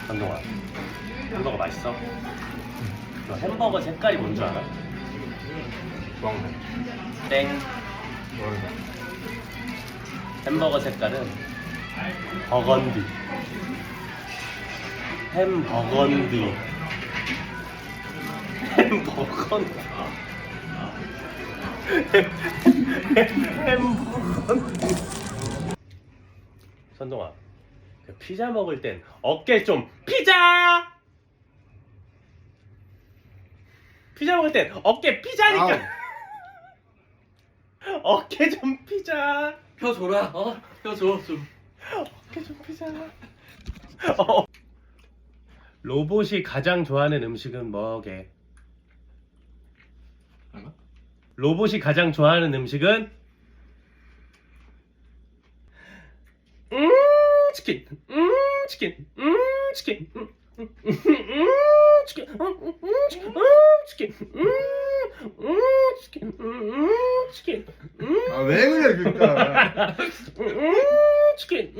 한동아, 햄버거 맛있어? 너 햄버거 색깔이 뭔 줄 알아? 주황색. 땡. 주황색. 햄버거 색깔은 버건디. 햄버건디. 햄버건디. 햄버건디. 선동아, 그 피자 먹을 땐 어깨 좀 피자. 피자 먹을 땐 어깨 피자니까. 어깨 좀 피자. 펴 줘라. 펴 줘 좀. 어깨 좀 피자. 로봇이 가장 좋아하는 음식은 뭐게? 알아? 로봇이 가장 좋아하는 음식은 치킨. 치킨. 치킨. 치킨. 치킨. 치킨. 치킨. 아 왜 그래 그러니까. 치킨.